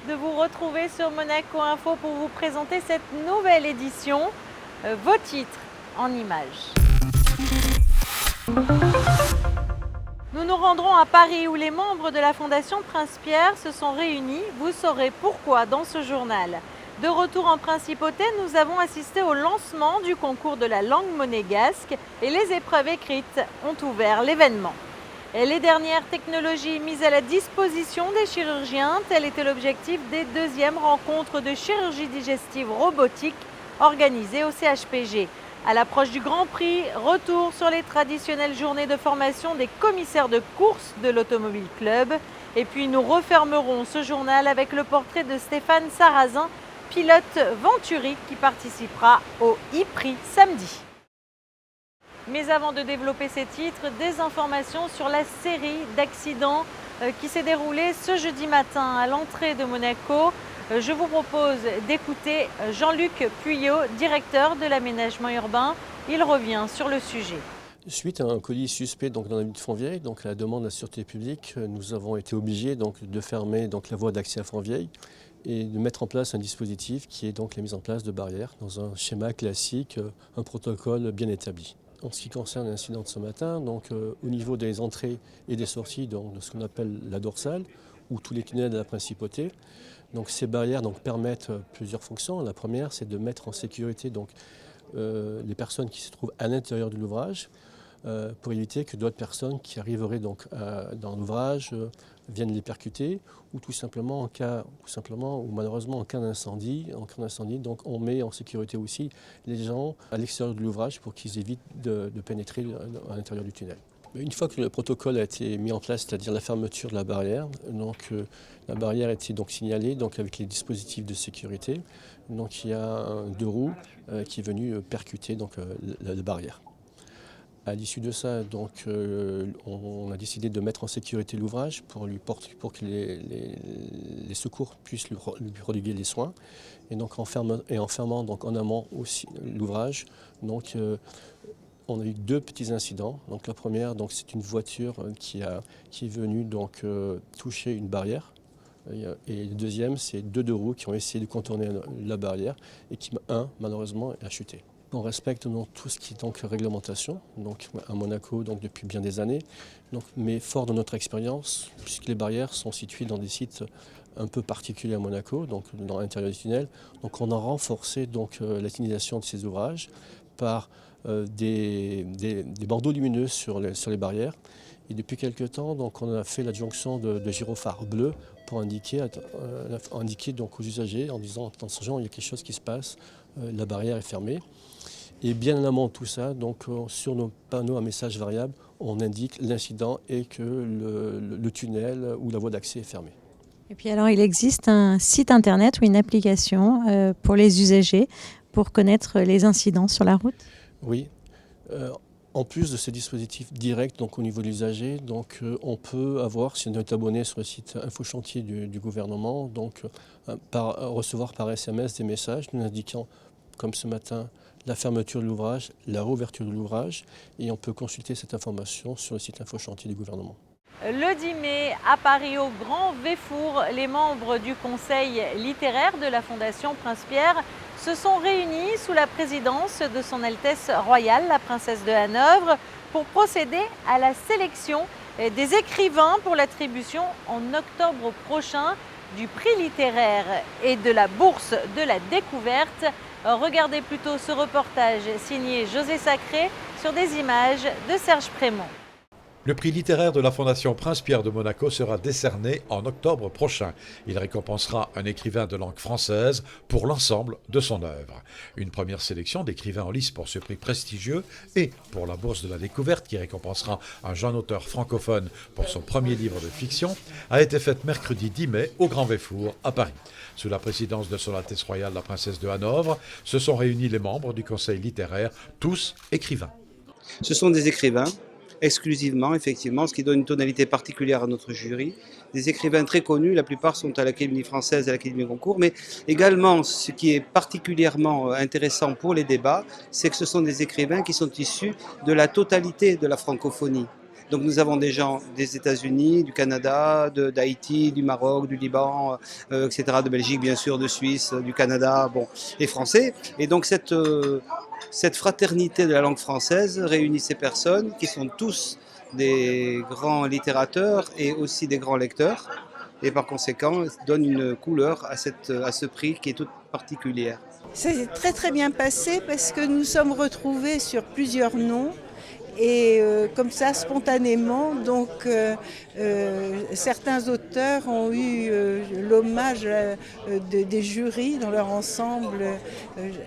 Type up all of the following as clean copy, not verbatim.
de vous retrouver sur Monaco Info pour vous présenter cette nouvelle édition. Vos titres en images. Nous nous rendrons à Paris où les membres de la Fondation Prince-Pierre se sont réunis. Vous saurez pourquoi dans ce journal. De retour en Principauté, nous avons assisté au lancement du concours de la langue monégasque et les épreuves écrites ont ouvert l'événement. Et les dernières technologies mises à la disposition des chirurgiens, tel était l'objectif des deuxièmes rencontres de chirurgie digestive robotique organisées au CHPG. À l'approche du Grand Prix, retour sur les traditionnelles journées de formation des commissaires de course de l'Automobile Club. Et puis nous refermerons ce journal avec le portrait de Stéphane Sarrazin, pilote Venturi qui participera au e-Prix samedi. Mais avant de développer ces titres, des informations sur la série d'accidents qui s'est déroulée ce jeudi matin à l'entrée de Monaco. Je vous propose d'écouter Jean-Luc Puyot, directeur de l'aménagement urbain. Il revient sur le sujet. Suite à un colis suspect dans la ville de Fontvieille, à la demande de la sûreté publique, nous avons été obligés de fermer la voie d'accès à Fontvieille et de mettre en place un dispositif qui est donc la mise en place de barrières dans un schéma classique, un protocole bien établi. En ce qui concerne l'incident de ce matin, au niveau des entrées et des sorties de ce qu'on appelle la dorsale, ou tous les tunnels de la Principauté, ces barrières permettent plusieurs fonctions. La première, c'est de mettre en sécurité les personnes qui se trouvent à l'intérieur de l'ouvrage pour éviter que d'autres personnes qui arriveraient dans l'ouvrage viennent les percuter ou tout simplement ou malheureusement en cas d'incendie, on met en sécurité aussi les gens à l'extérieur de l'ouvrage pour qu'ils évitent de pénétrer à l'intérieur du tunnel. Une fois que le protocole a été mis en place, c'est-à-dire la fermeture de la barrière, la barrière a été signalée avec les dispositifs de sécurité. Il y a un deux roues qui est venu percuter la barrière. À l'issue de ça, on a décidé de mettre en sécurité l'ouvrage pour que les secours puissent lui prodiguer les soins. Et en fermant en amont aussi l'ouvrage, on a eu deux petits incidents. La première, c'est une voiture qui est venue toucher une barrière. Et le deuxième, c'est deux roues qui ont essayé de contourner la barrière et qui, malheureusement, a chuté. On respecte tout ce qui est réglementation, à Monaco depuis bien des années, mais fort de notre expérience, puisque les barrières sont situées dans des sites un peu particuliers à Monaco, dans l'intérieur du tunnel. On a renforcé l'utilisation de ces ouvrages par des bandeaux lumineux sur les barrières. Et depuis quelques temps, on a fait l'adjonction de gyrophares bleus pour indiquer aux usagers en disant attention, il y a quelque chose qui se passe, la barrière est fermée. Et bien en amont de tout ça, sur nos panneaux à messages variables, on indique l'incident et que le tunnel ou la voie d'accès est fermée. Et puis alors, il existe un site internet ou une application pour les usagers pour connaître les incidents sur la route ? Oui. En plus de ces dispositifs directs au niveau de l'usager, on peut avoir, si on est abonné sur le site InfoChantier du gouvernement, recevoir par SMS des messages nous indiquant, comme ce matin, la fermeture de l'ouvrage, la réouverture de l'ouvrage, et on peut consulter cette information sur le site InfoChantier du gouvernement. Le 10 mai, à Paris, au Grand Véfour, les membres du conseil littéraire de la Fondation Prince-Pierre se sont réunis sous la présidence de son Altesse royale, la princesse de Hanovre, pour procéder à la sélection des écrivains pour l'attribution en octobre prochain du prix littéraire et de la bourse de la découverte. Regardez plutôt ce reportage signé José Sacré sur des images de Serge Prémont. Le prix littéraire de la Fondation Prince-Pierre de Monaco sera décerné en octobre prochain. Il récompensera un écrivain de langue française pour l'ensemble de son œuvre. Une première sélection d'écrivains en lice pour ce prix prestigieux et pour la bourse de la découverte qui récompensera un jeune auteur francophone pour son premier livre de fiction a été faite mercredi 10 mai au Grand Véfour à Paris. Sous la présidence de Son Altesse royale la princesse de Hanovre, se sont réunis les membres du conseil littéraire, tous écrivains. Ce sont des écrivains exclusivement, effectivement, ce qui donne une tonalité particulière à notre jury. Des écrivains très connus, la plupart sont à l'Académie française et à l'Académie Goncourt, mais également, ce qui est particulièrement intéressant pour les débats, c'est que ce sont des écrivains qui sont issus de la totalité de la francophonie. Donc nous avons des gens des États-Unis, du Canada, d'Haïti, du Maroc, du Liban, etc., de Belgique bien sûr, de Suisse, du Canada, bon, et français. Et donc cette fraternité de la langue française réunit ces personnes qui sont tous des grands littérateurs et aussi des grands lecteurs. Et par conséquent, donne une couleur à ce prix qui est toute particulière. Ça s'est très très bien passé parce que nous sommes retrouvés sur plusieurs noms et comme ça spontanément. Donc certains auteurs ont eu l'hommage des jurys dans leur ensemble.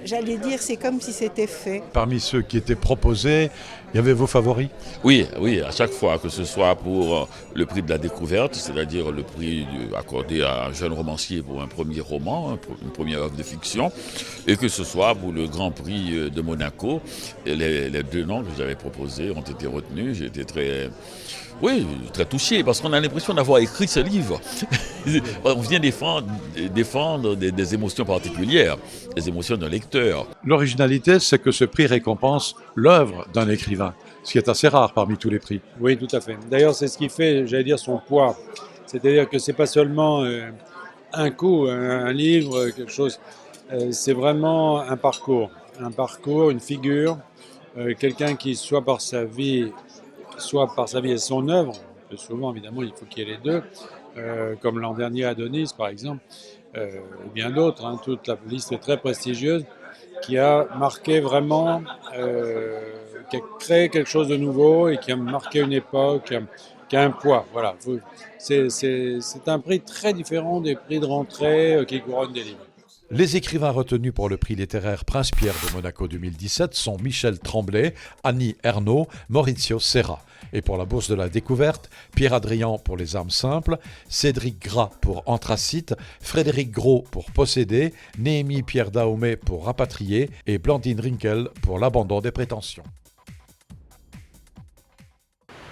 J'allais dire, c'est comme si c'était fait. Parmi ceux qui étaient proposés, il y avait vos favoris? Oui, à chaque fois, que ce soit pour le prix de la découverte, c'est-à-dire le prix accordé à un jeune romancier pour un premier roman, une première œuvre de fiction, et que ce soit pour le Grand Prix de Monaco. Et les deux noms que j'avais proposés ont été retenus. J'ai été très touché, parce qu'on a l'impression d'avoir écrit ce livre. On vient défendre des émotions particulières, des émotions d'un lecteur. L'originalité, c'est que ce prix récompense l'œuvre d'un écrivain, ce qui est assez rare parmi tous les prix. Oui, tout à fait. D'ailleurs, c'est ce qui fait, j'allais dire, son poids. C'est-à-dire que c'est pas seulement un coup, un livre, quelque chose. C'est vraiment un parcours, une figure, quelqu'un qui, soit par sa vie et son œuvre, souvent évidemment il faut qu'il y ait les deux, comme l'an dernier Adonis par exemple, et bien d'autres, toute la liste est très prestigieuse, qui a marqué vraiment, qui a créé quelque chose de nouveau et qui a marqué une époque, qui a un poids. Voilà. C'est un prix très différent des prix de rentrée qui couronnent des livres. Les écrivains retenus pour le prix littéraire Prince-Pierre de Monaco 2017 sont Michel Tremblay, Annie Ernaux, Maurizio Serra. Et pour la Bourse de la Découverte, Pierre Adrian pour Les Armes Simples, Cédric Gras pour Anthracite, Frédéric Gros pour Possédé, Néhémie Pierre Dahomey pour Rapatrié et Blandine Rinkel pour L'Abandon des prétentions.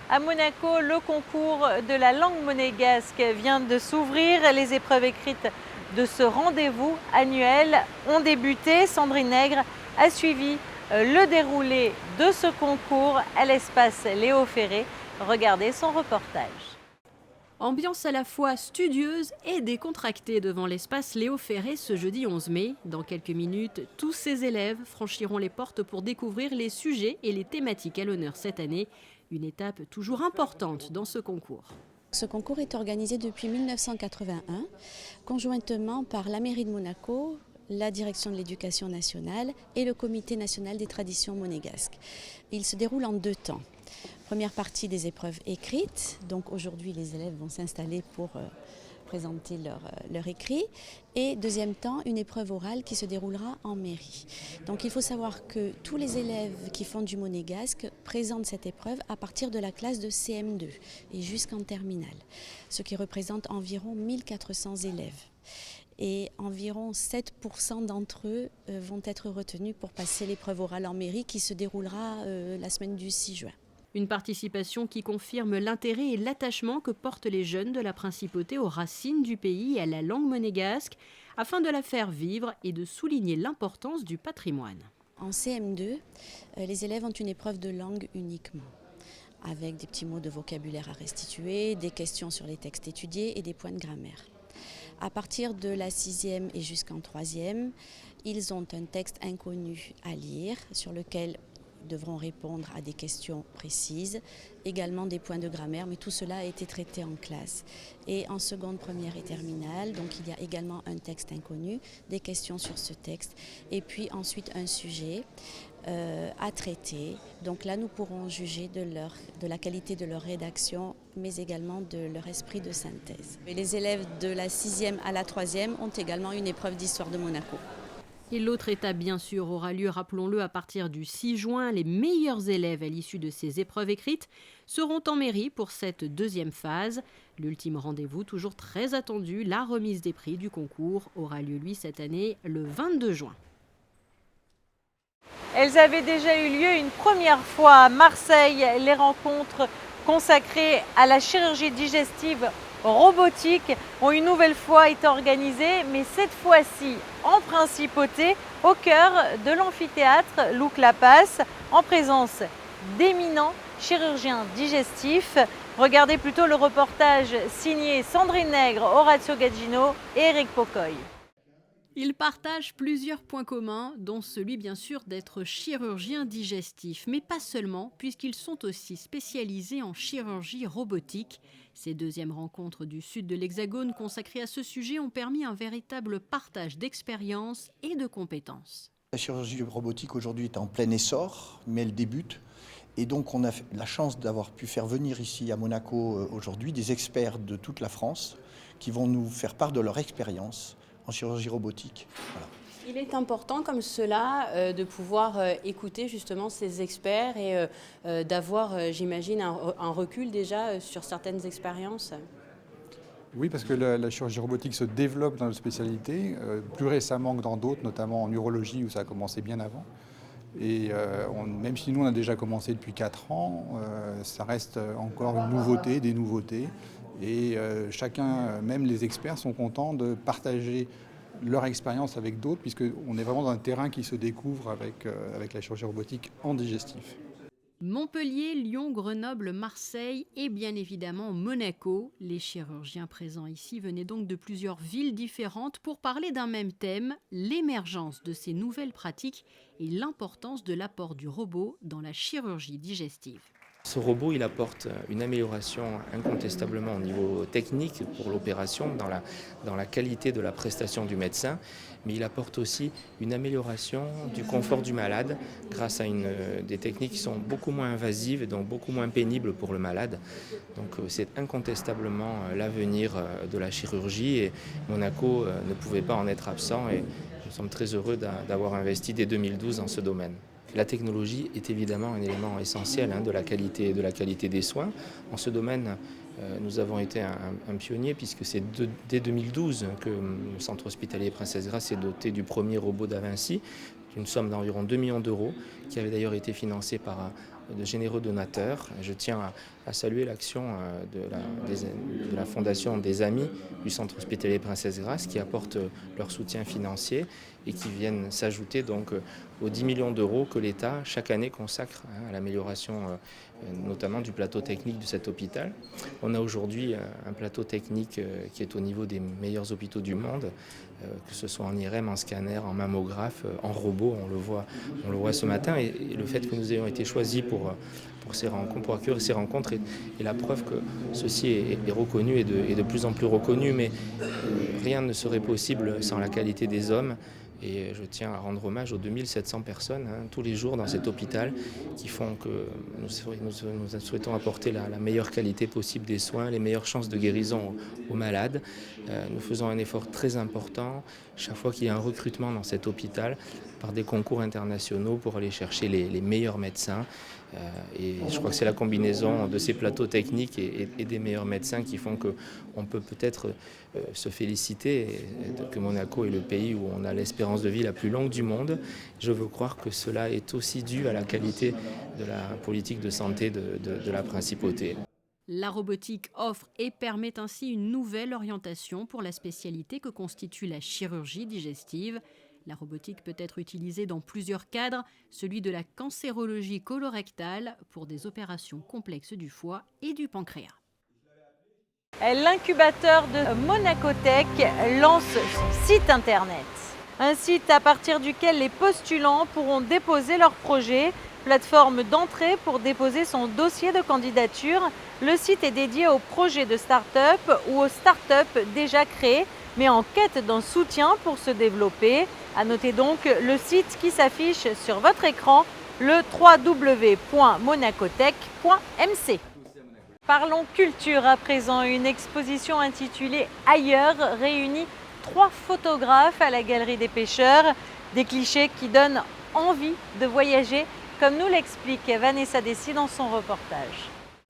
À Monaco, le concours de la langue monégasque vient de s'ouvrir. Les épreuves écrites de ce rendez-vous annuel ont débuté. Sandrine Nègre a suivi le déroulé de ce concours à l'espace Léo Ferré. Regardez son reportage. Ambiance à la fois studieuse et décontractée devant l'espace Léo Ferré ce jeudi 11 mai. Dans quelques minutes, tous ces élèves franchiront les portes pour découvrir les sujets et les thématiques à l'honneur cette année. Une étape toujours importante dans ce concours. Ce concours est organisé depuis 1981, conjointement par la mairie de Monaco, la direction de l'éducation nationale et le comité national des traditions monégasques. Il se déroule en 2 temps. Première partie des épreuves écrites, donc aujourd'hui les élèves vont s'installer pour présenter leur écrit, et deuxième temps une épreuve orale qui se déroulera en mairie. Donc il faut savoir que tous les élèves qui font du monégasque présentent cette épreuve à partir de la classe de CM2 et jusqu'en terminale, ce qui représente environ 1400 élèves. Et environ 7% d'entre eux vont être retenus pour passer l'épreuve orale en mairie qui se déroulera la semaine du 6 juin. Une participation qui confirme l'intérêt et l'attachement que portent les jeunes de la principauté aux racines du pays et à la langue monégasque, afin de la faire vivre et de souligner l'importance du patrimoine. En CM2, les élèves ont une épreuve de langue uniquement, avec des petits mots de vocabulaire à restituer, des questions sur les textes étudiés et des points de grammaire. À partir de la 6e et jusqu'en 3e, ils ont un texte inconnu à lire sur lequel devront répondre à des questions précises, également des points de grammaire, mais tout cela a été traité en classe. Et en seconde, première et terminale, donc il y a également un texte inconnu, des questions sur ce texte, et puis ensuite un sujet à traiter. Donc là, nous pourrons juger de la qualité de leur rédaction, mais également de leur esprit de synthèse. Et les élèves de la 6e à la 3e ont également une épreuve d'histoire de Monaco. Et l'autre étape, bien sûr, aura lieu, rappelons-le, à partir du 6 juin. Les meilleurs élèves à l'issue de ces épreuves écrites seront en mairie pour cette 2e phase. L'ultime rendez-vous, toujours très attendu, la remise des prix du concours, aura lieu, lui, cette année, le 22 juin. Elles avaient déjà eu lieu une première fois à Marseille. Les rencontres consacrées à la chirurgie digestive robotique ont une nouvelle fois été organisées, mais cette fois-ci en principauté, au cœur de l'amphithéâtre Louc-la-Passe, en présence d'éminents chirurgien digestif. Regardez plutôt le reportage signé Sandrine Nègre, Orazio Gaggino et Éric Pocoy. Ils partagent plusieurs points communs, dont celui bien sûr d'être chirurgien digestif, mais pas seulement, puisqu'ils sont aussi spécialisés en chirurgie robotique. Ces deuxièmes rencontres du sud de l'Hexagone consacrées à ce sujet ont permis un véritable partage d'expériences et de compétences. La chirurgie robotique aujourd'hui est en plein essor, mais elle débute. Et donc on a la chance d'avoir pu faire venir ici à Monaco aujourd'hui des experts de toute la France qui vont nous faire part de leur expérience en chirurgie robotique. Voilà. Il est important comme cela de pouvoir écouter justement ces experts et d'avoir, j'imagine, un recul déjà sur certaines expériences. Oui, parce que la chirurgie robotique se développe dans notre spécialité, plus récemment que dans d'autres, notamment en urologie où ça a commencé bien avant. Et même si nous on a déjà commencé depuis 4 ans, ça reste encore une nouveauté, des nouveautés. Et chacun, même les experts, sont contents de partager leur expérience avec d'autres, puisqu'on est vraiment dans un terrain qui se découvre avec la chirurgie robotique en digestif. Montpellier, Lyon, Grenoble, Marseille et bien évidemment Monaco. Les chirurgiens présents ici venaient donc de plusieurs villes différentes pour parler d'un même thème, l'émergence de ces nouvelles pratiques et l'importance de l'apport du robot dans la chirurgie digestive. Ce robot, il apporte une amélioration incontestablement au niveau technique pour l'opération, dans la qualité de la prestation du médecin, mais il apporte aussi une amélioration du confort du malade grâce à des techniques qui sont beaucoup moins invasives et donc beaucoup moins pénibles pour le malade. Donc c'est incontestablement l'avenir de la chirurgie et Monaco ne pouvait pas en être absent et nous sommes très heureux d'avoir investi dès 2012 dans ce domaine. La technologie est évidemment un élément essentiel de la qualité des soins. En ce domaine, nous avons été un pionnier puisque c'est dès 2012 que le centre hospitalier Princesse Grace s'est doté du premier robot Da Vinci, d'une somme d'environ 2 millions d'euros, qui avait d'ailleurs été financé par de généreux donateurs. Je tiens à saluer l'action de la Fondation des Amis du Centre hospitalier Princesse Grace qui apportent leur soutien financier et qui viennent s'ajouter donc aux 10 millions d'euros que l'État chaque année consacre à l'amélioration notamment du plateau technique de cet hôpital. On a aujourd'hui un plateau technique qui est au niveau des meilleurs hôpitaux du monde, que ce soit en IRM, en scanner, en mammographe, en robot, on le voit ce matin. Et le fait que nous ayons été choisis pour accueillir ces rencontres est la preuve que ceci est reconnu et de plus en plus reconnu. Mais rien ne serait possible sans la qualité des hommes. Et je tiens à rendre hommage aux 2700 personnes tous les jours dans cet hôpital qui font que nous souhaitons apporter la meilleure qualité possible des soins, les meilleures chances de guérison aux malades. Nous faisons un effort très important chaque fois qu'il y a un recrutement dans cet hôpital par des concours internationaux pour aller chercher les meilleurs médecins. Et je crois que c'est la combinaison de ces plateaux techniques et des meilleurs médecins qui font qu'on peut peut-être se féliciter que Monaco est le pays où on a l'espérance de vie la plus longue du monde. Je veux croire que cela est aussi dû à la qualité de la politique de santé de la principauté. La robotique offre et permet ainsi une nouvelle orientation pour la spécialité que constitue la chirurgie digestive. La robotique peut être utilisée dans plusieurs cadres, celui de la cancérologie colorectale pour des opérations complexes du foie et du pancréas. L'incubateur de Monacotech lance son site internet. Un site à partir duquel les postulants pourront déposer leur projet, plateforme d'entrée pour déposer son dossier de candidature. Le site est dédié aux projets de start-up ou aux start-up déjà créés, mais en quête d'un soutien pour se développer. À noter donc le site qui s'affiche sur votre écran, le www.monacotech.mc. Parlons culture à présent. Une exposition intitulée Ailleurs réunit 3 photographes à la Galerie des Pêcheurs. Des clichés qui donnent envie de voyager, comme nous l'explique Vanessa Dessy dans son reportage.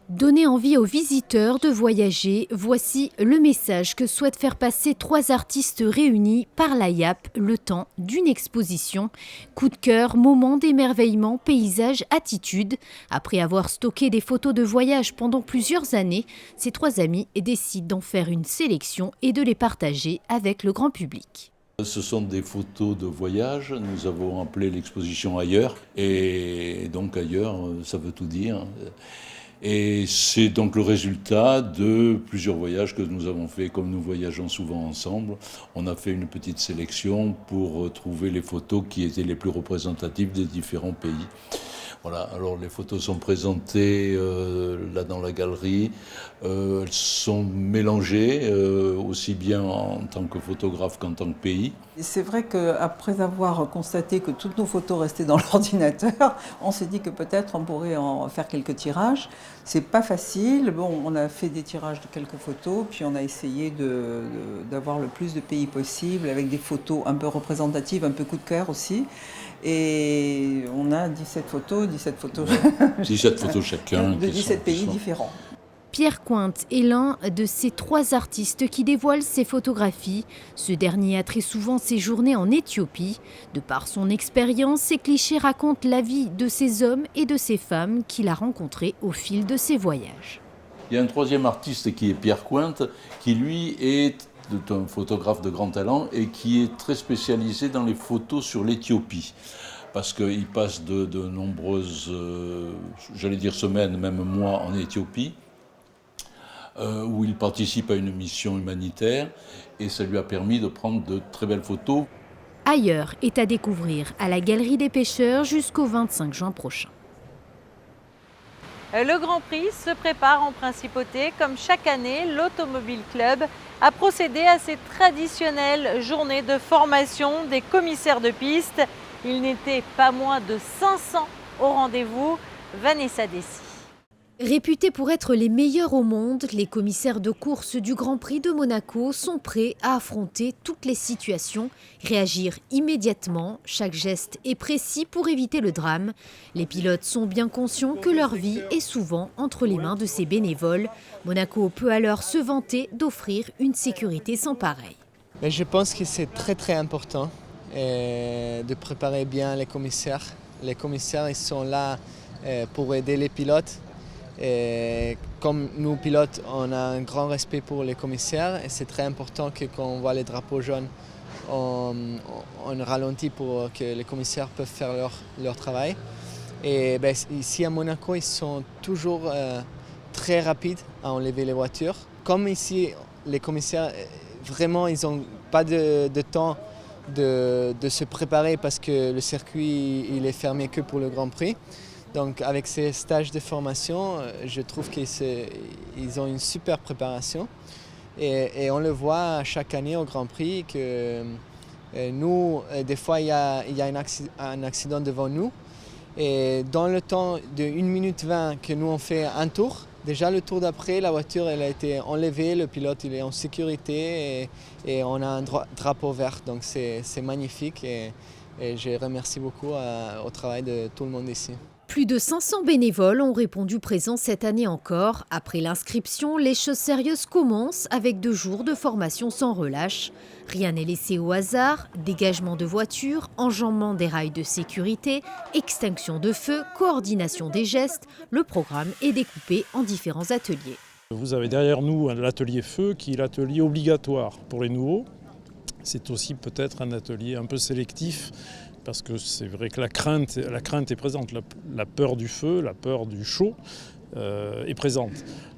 Donner envie aux visiteurs de voyager, voici le message que souhaitent faire passer 3 artistes réunis par l'AIAP le temps d'une exposition. Coup de cœur, moment d'émerveillement, paysage, attitude. Après avoir stocké des photos de voyage pendant plusieurs années, ces 3 amis décident d'en faire une sélection et de les partager avec le grand public. Ce sont des photos de voyage, nous avons appelé l'exposition Ailleurs, et donc Ailleurs, ça veut tout dire. Et c'est donc le résultat de plusieurs voyages que nous avons faits, comme nous voyageons souvent ensemble. On a fait une petite sélection pour trouver les photos qui étaient les plus représentatives des différents pays. Voilà, alors les photos sont présentées là dans la galerie. Elles sont mélangées aussi bien en tant que photographe qu'en tant que pays. C'est vrai qu'après avoir constaté que toutes nos photos restaient dans l'ordinateur, on s'est dit que peut-être on pourrait en faire quelques tirages. C'est pas facile. Bon, on a fait des tirages de quelques photos, puis on a essayé d'avoir le plus de pays possible avec des photos un peu représentatives, un peu coup de cœur aussi. Et on a 17 photos 17 photos chacun. De 17 pays différents. Pierre Cointe est l'un de ces 3 artistes qui dévoilent ses photographies. Ce dernier a très souvent séjourné en Éthiopie. De par son expérience, ses clichés racontent la vie de ces hommes et de ces femmes qu'il a rencontrés au fil de ses voyages. Il y a un 3e artiste qui est Pierre Cointe, qui lui est un photographe de grand talent et qui est très spécialisé dans les photos sur l'Éthiopie. Parce qu'il passe de nombreuses, j'allais dire semaines, même mois en Éthiopie, où il participe à une mission humanitaire et ça lui a permis de prendre de très belles photos. Ailleurs est à découvrir à la Galerie des Pêcheurs jusqu'au 25 juin prochain. Le Grand Prix se prépare en principauté. Comme chaque année, l'Automobile Club a procédé à ces traditionnelles journées de formation des commissaires de piste. Il n'était pas moins de 500 au rendez-vous. Vanessa Dessy. Réputés pour être les meilleurs au monde, les commissaires de course du Grand Prix de Monaco sont prêts à affronter toutes les situations, réagir immédiatement, chaque geste est précis pour éviter le drame. Les pilotes sont bien conscients que leur vie est souvent entre les mains de ces bénévoles. Monaco peut alors se vanter d'offrir une sécurité sans pareil. Mais je pense que c'est très important de préparer bien les commissaires. Les commissaires ils sont là pour aider les pilotes. Et comme nous pilotes, on a un grand respect pour les commissaires et c'est très important que quand on voit les drapeaux jaunes, on ralentit pour que les commissaires peuvent faire leur travail. Et ici à Monaco, ils sont toujours très rapides à enlever les voitures. Comme ici, les commissaires, vraiment, ils n'ont pas de temps de se préparer parce que le circuit il est fermé que pour le Grand Prix. Donc avec ces stages de formation, je trouve qu'ils ont une super préparation. Et on le voit chaque année au Grand Prix que nous, des fois, il y a un accident devant nous. Et dans le temps de 1 minute 20 que nous on fait un tour, déjà le tour d'après, la voiture elle a été enlevée, le pilote il est en sécurité et on a un drapeau vert. Donc c'est magnifique et je remercie beaucoup au travail de tout le monde ici. Plus de 500 bénévoles ont répondu présents cette année encore. Après l'inscription, les choses sérieuses commencent avec 2 jours de formation sans relâche. Rien n'est laissé au hasard, dégagement de voitures, enjambement des rails de sécurité, extinction de feu, coordination des gestes. Le programme est découpé en différents ateliers. Vous avez derrière nous l'atelier feu qui est l'atelier obligatoire pour les nouveaux. C'est aussi peut-être un atelier un peu sélectif. Parce que c'est vrai que la crainte est présente, la peur du feu, la peur du chaud est présente.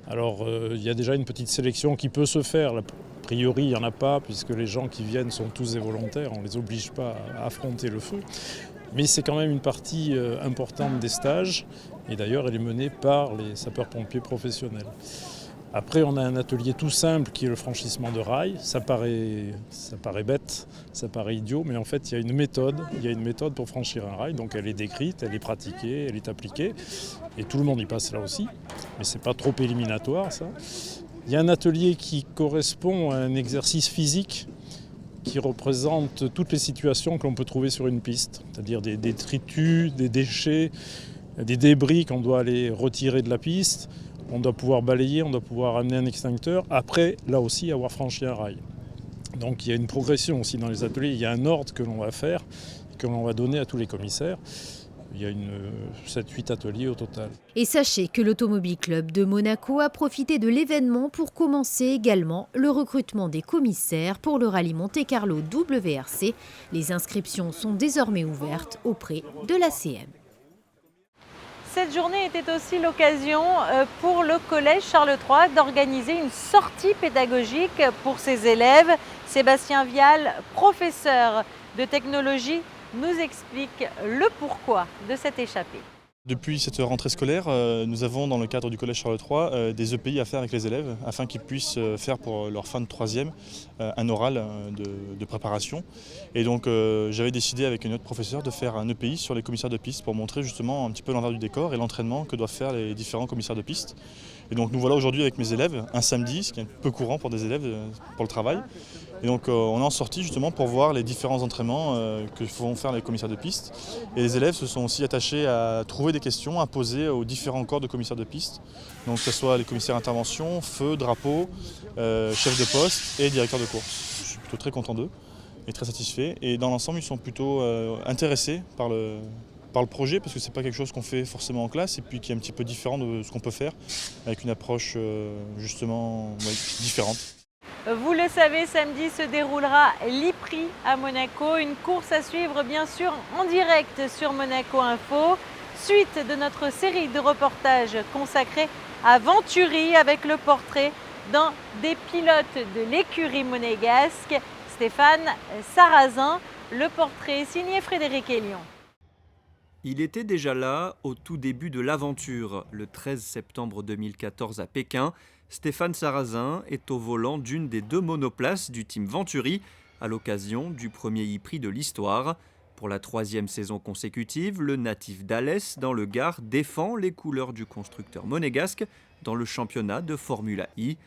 Alors il y a déjà une petite sélection qui peut se faire. A priori, il n'y en a pas, puisque les gens qui viennent sont tous des volontaires, on ne les oblige pas à affronter le feu. Mais c'est quand même une partie importante des stages, et d'ailleurs elle est menée par les sapeurs-pompiers professionnels. Après, on a un atelier tout simple qui est le franchissement de rails. Ça paraît bête, ça paraît idiot, mais en fait, il y a une méthode pour franchir un rail. Donc elle est décrite, elle est pratiquée, elle est appliquée. Et tout le monde y passe là aussi. Mais ce n'est pas trop éliminatoire, ça. Il y a un atelier qui correspond à un exercice physique qui représente toutes les situations que l'on peut trouver sur une piste. C'est-à-dire des détritus, des déchets, des débris qu'on doit aller retirer de la piste. On doit pouvoir balayer, on doit pouvoir amener un extincteur, après, là aussi, avoir franchi un rail. Donc il y a une progression aussi dans les ateliers, il y a un ordre que l'on va faire, que l'on va donner à tous les commissaires. Il y a 7-8 ateliers au total. Et sachez que l'Automobile Club de Monaco a profité de l'événement pour commencer également le recrutement des commissaires pour le rallye Monte-Carlo WRC. Les inscriptions sont désormais ouvertes auprès de l'ACM. Cette journée était aussi l'occasion pour le collège Charles III d'organiser une sortie pédagogique pour ses élèves. Sébastien Vial, professeur de technologie, nous explique le pourquoi de cette échappée. Depuis cette rentrée scolaire, nous avons dans le cadre du collège Charles III des EPI à faire avec les élèves afin qu'ils puissent faire pour leur fin de troisième un oral de préparation. Et donc j'avais décidé avec une autre professeure de faire un EPI sur les commissaires de piste pour montrer justement un petit peu l'envers du décor et l'entraînement que doivent faire les différents commissaires de piste. Et donc nous voilà aujourd'hui avec mes élèves, un samedi, ce qui est un peu courant pour des élèves pour le travail. Et donc on est en sortie justement pour voir les différents entraînements que vont faire les commissaires de piste. Et les élèves se sont aussi attachés à trouver des questions à poser aux différents corps de commissaires de piste. Donc que ce soit les commissaires d'intervention, feu, drapeau, chef de poste et directeur de course. Je suis plutôt très content d'eux et très satisfait. Et dans l'ensemble, ils sont plutôt intéressés par le projet parce que c'est pas quelque chose qu'on fait forcément en classe et puis qui est un petit peu différent de ce qu'on peut faire avec une approche justement différente. Vous le savez, samedi se déroulera l'e-Prix à Monaco, une course à suivre bien sûr en direct sur Monaco Info. Suite de notre série de reportages consacrés à Venturi avec le portrait d'un des pilotes de l'écurie monégasque, Stéphane Sarrazin. Le portrait signé Frédéric Hélion. Il était déjà là au tout début de l'aventure, le 13 septembre 2014 à Pékin. Stéphane Sarrazin est au volant d'une des deux monoplaces du team Venturi à l'occasion du premier e-Prix de l'histoire. Pour la troisième saison consécutive, le natif d'Alès dans le Gard défend les couleurs du constructeur monégasque dans le championnat de Formula I.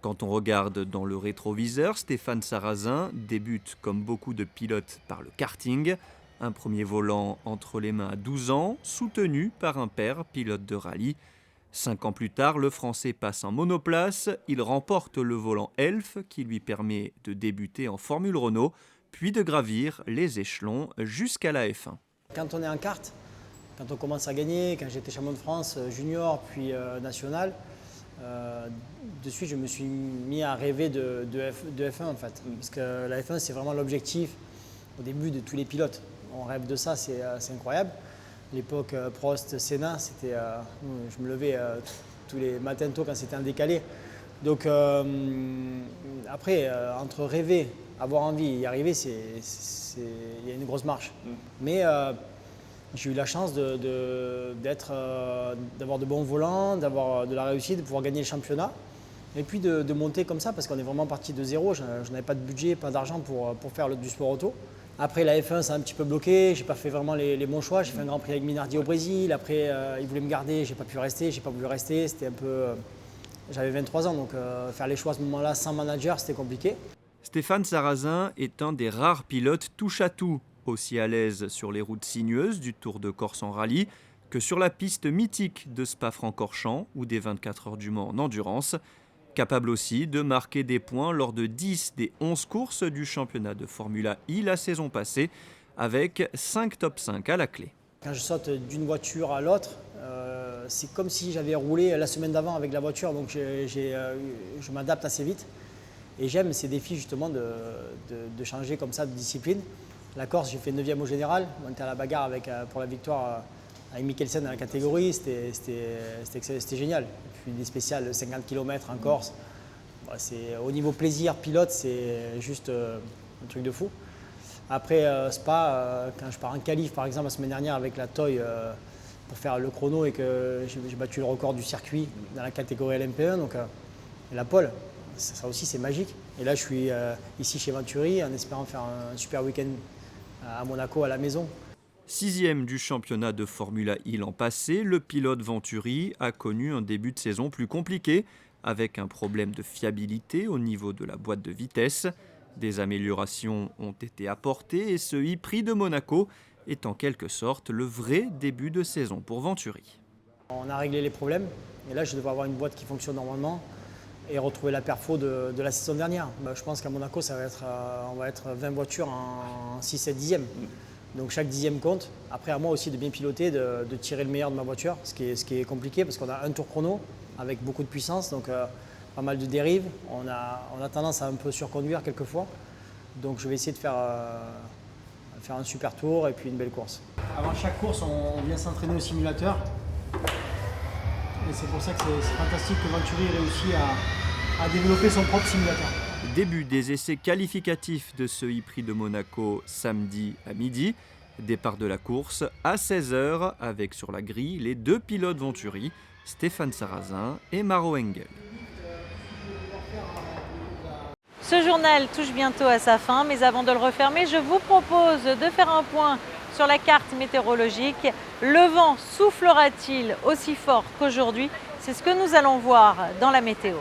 Quand on regarde dans le rétroviseur, Stéphane Sarrazin débute comme beaucoup de pilotes par le karting. Un premier volant entre les mains à 12 ans, soutenu par un père pilote de rallye. 5 ans plus tard, le Français passe en monoplace. Il remporte le volant Elf qui lui permet de débuter en Formule Renault, puis de gravir les échelons jusqu'à la F1. Quand on est en kart, quand on commence à gagner, quand j'étais champion de France junior puis national, de suite je me suis mis à rêver de F1 en fait. Parce que la F1 c'est vraiment l'objectif au début de tous les pilotes. On rêve de ça, c'est incroyable. L'époque Prost, Senna, c'était, je me levais tous les matins tôt quand c'était un décalé. Donc après, entre rêver, avoir envie et y arriver, il y a une grosse marche. Mais j'ai eu la chance d'avoir de bons volants, d'avoir de la réussite, de pouvoir gagner le championnat. Et puis de monter comme ça, parce qu'on est vraiment parti de zéro. Je n'avais pas de budget, pas d'argent pour faire du sport auto. Après la F1, ça a un petit peu bloqué, j'ai pas fait vraiment les bons choix. J'ai fait un Grand Prix avec Minardi au Brésil, après ils voulaient me garder, j'ai pas pu rester, j'ai pas voulu rester. C'était un peu... J'avais 23 ans, donc faire les choix à ce moment-là sans manager, c'était compliqué. Stéphane Sarrazin est un des rares pilotes touche-à-tout, aussi à l'aise sur les routes sinueuses du Tour de Corse en rallye que sur la piste mythique de Spa-Francorchamps ou des 24 heures du Mans en endurance. Capable aussi de marquer des points lors de 10 des 11 courses du championnat de Formula I la saison passée, avec 5 top 5 à la clé. Quand je saute d'une voiture à l'autre, c'est comme si j'avais roulé la semaine d'avant avec la voiture, donc je m'adapte assez vite. Et j'aime ces défis justement de changer comme ça de discipline. La Corse, j'ai fait 9e au général, on était à la bagarre pour la victoire avec Mikkelsen dans la catégorie, c'était génial. Et puis des spéciales 50 km en Corse. Au niveau plaisir, pilote, c'est juste un truc de fou. Après Spa, quand je pars en qualif par exemple la semaine dernière avec la Toy pour faire le chrono et que j'ai battu le record du circuit dans la catégorie LMP1, donc la pole, ça aussi c'est magique. Et là je suis ici chez Venturi en espérant faire un super week-end à Monaco à la maison. 6e du championnat de Formula I l'an passé, le pilote Venturi a connu un début de saison plus compliqué, avec un problème de fiabilité au niveau de la boîte de vitesse. Des améliorations ont été apportées et ce e-Prix de Monaco est en quelque sorte le vrai début de saison pour Venturi. On a réglé les problèmes et là je devrais avoir une boîte qui fonctionne normalement et retrouver la perfo de la saison dernière. Je pense qu'à Monaco on va être 20 voitures en 6 et 10e. Donc chaque dixième compte. Après, à moi aussi de bien piloter, de tirer le meilleur de ma voiture, ce qui est compliqué parce qu'on a un tour chrono avec beaucoup de puissance, donc pas mal de dérives. On a tendance à un peu surconduire quelquefois. Donc je vais essayer de faire un super tour et puis une belle course. Avant chaque course, on vient s'entraîner au simulateur. Et c'est pour ça que c'est fantastique que Venturi réussit à développer son propre simulateur. Début des essais qualificatifs de ce e-prix de Monaco samedi à midi. Départ de la course à 16h avec sur la grille les deux pilotes Venturi, Stéphane Sarrazin et Maro Engel. Ce journal touche bientôt à sa fin, mais avant de le refermer, je vous propose de faire un point sur la carte météorologique. Le vent soufflera-t-il aussi fort qu'aujourd'hui? C'est ce que nous allons voir dans la météo.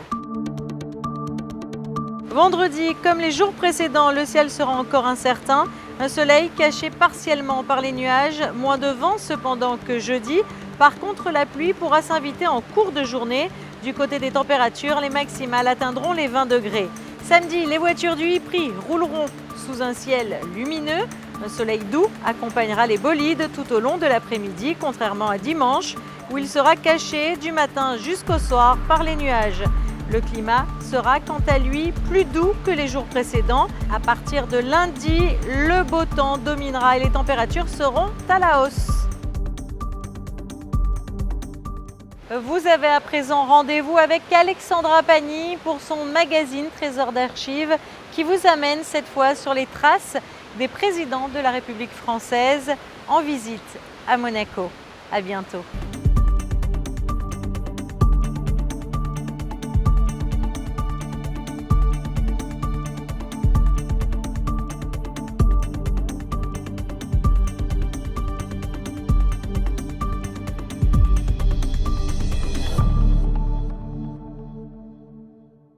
Vendredi, comme les jours précédents, le ciel sera encore incertain. Un soleil caché partiellement par les nuages, moins de vent cependant que jeudi. Par contre, la pluie pourra s'inviter en cours de journée. Du côté des températures, les maximales atteindront les 20 degrés. Samedi, les voitures du e-prix rouleront sous un ciel lumineux. Un soleil doux accompagnera les bolides tout au long de l'après-midi, contrairement à dimanche, où il sera caché du matin jusqu'au soir par les nuages. Le climat sera quant à lui plus doux que les jours précédents. À partir de lundi, le beau temps dominera et les températures seront à la hausse. Vous avez à présent rendez-vous avec Alexandra Pagny pour son magazine Trésor d'archives qui vous amène cette fois sur les traces des présidents de la République française en visite à Monaco. À bientôt.